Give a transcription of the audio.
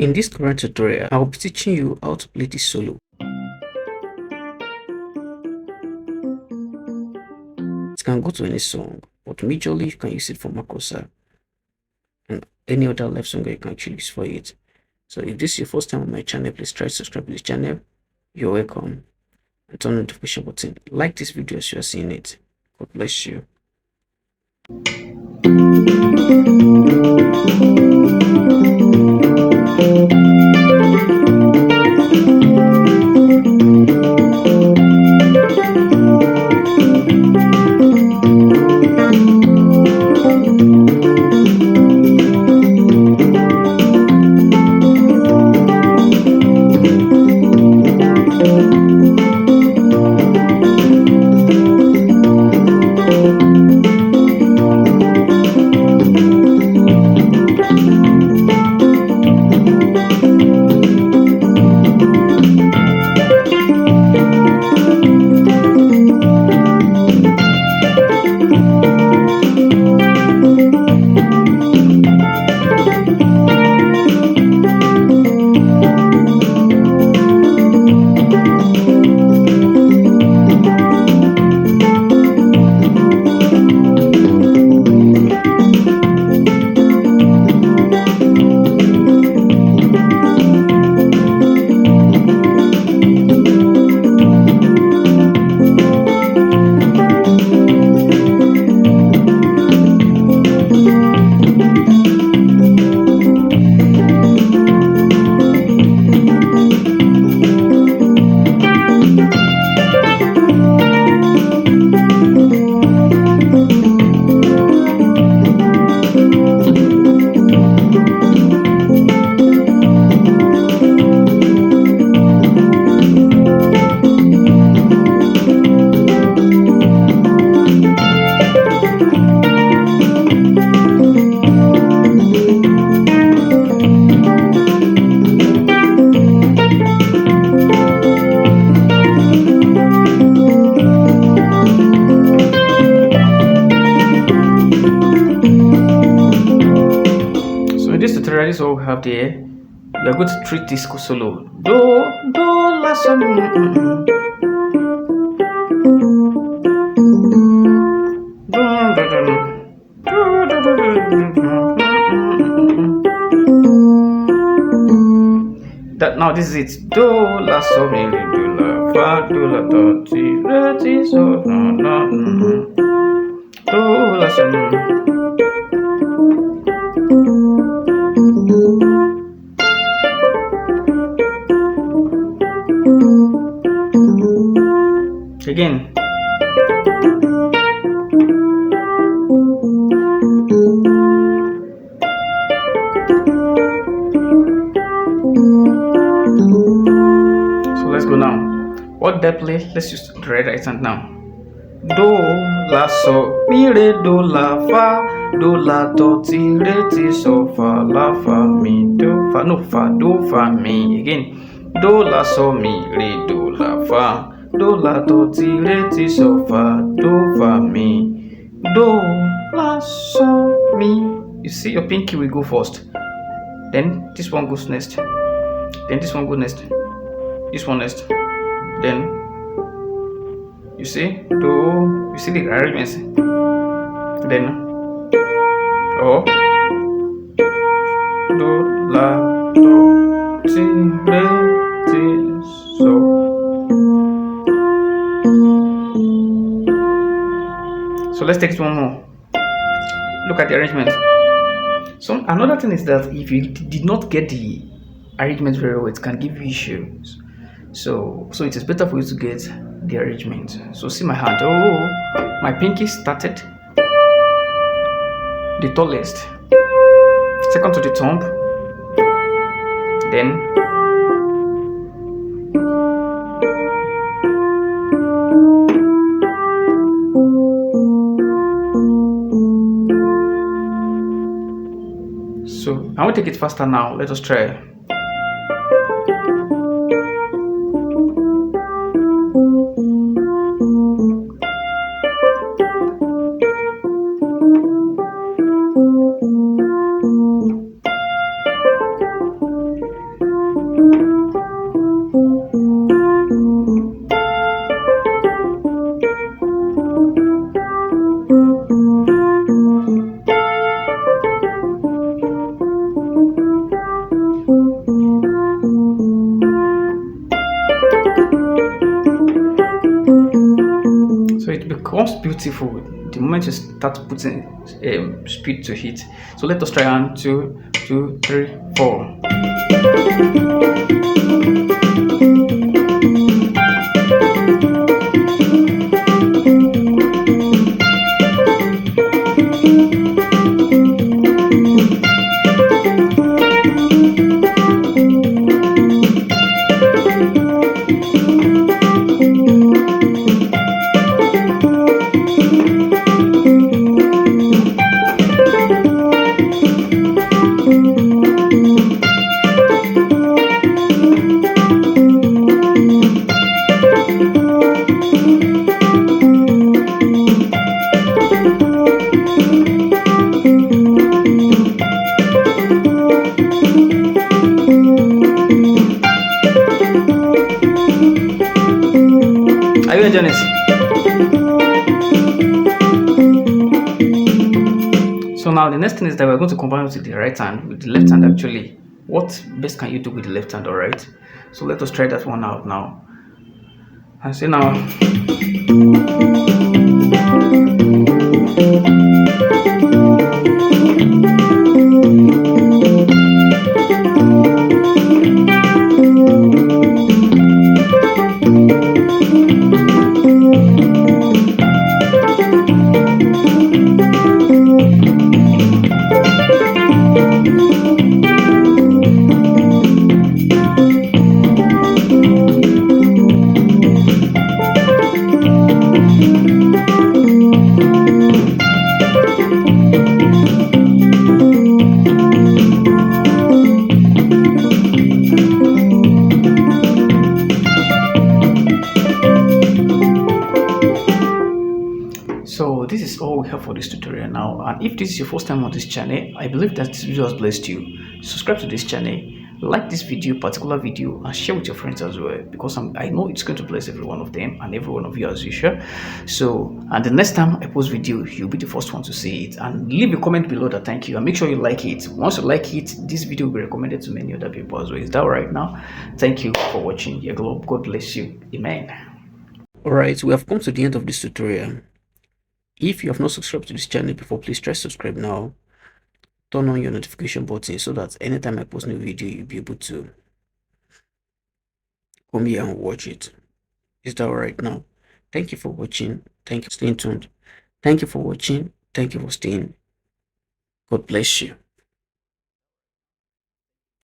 In this current tutorial, I'll be teaching you how to play this solo. It can go to any song, but majorly you can use it for Makossa and any other live song you can actually use for it. So if this is your first time on my channel, please try to subscribe to this channel. You're welcome. And turn on the notification button. Like this video as you are seeing it. God bless you. This tutorial is all we have there. We are going to treat this solo. Do, la, so, That now this is it. Do, la, so, mi, do, la, fa, do, la, do, ti, re, ti, so, no, do, la, so, Again. So let's go now. What did I play? Let's use the right hand now. Do, la, so, mi, re, do, la, fa, do, la, do, ti, re, ti, so, fa, la, fa, mi, do, fa, no, fa, do, fa, mi. Again. Do, la, so, mi, re, do, la, fa, do, la, do, ti, re, ti, so, fa, do, fa, mi. Do, la, so, mi. You see, your pinky will go first. Then this one goes next. Then this one goes next. This one next. Then you see, do, you see the arrangements. Then oh, do, la, do, ti, re, ti, so. So let's take one more. Look at the arrangement. So another thing is that if you did not get the arrangement very well, it can give you issues. So it is better for you to get the arrangement. So see my hand. Oh, my pinky started the tallest, second to the thumb, then so I will take it faster now. Let us try. becomes beautiful the moment you start putting speed to it. So let us try on 2, 2, 3, 4. Are you enjoying this? So now the next thing is that we're going to combine it with the right hand, with the left hand actually. What best can you do with the left hand, alright? So let us try that one out now. And see now. So this is all we have for this tutorial now, and if this is your first time on this channel, I believe that this video has blessed you. Subscribe to this channel, like this particular video, and share with your friends as well, because I know it's going to bless every one of them and every one of you as usual. So, and the next time I post video, you'll be the first one to see it, and leave a comment below that thank you, and make sure you like it. Once you like it, this video will be recommended to many other people as well. Is that right now? Thank you for watching. Your globe, God bless you. Amen. Alright, we have come to the end of this tutorial. If you have not subscribed to this channel before, please try subscribe now. Turn on your notification button so that anytime I post new video, you'll be able to come here and watch it. Is that alright now? Thank you for watching. Thank you for staying tuned. Thank you for watching. Thank you for staying. God bless you.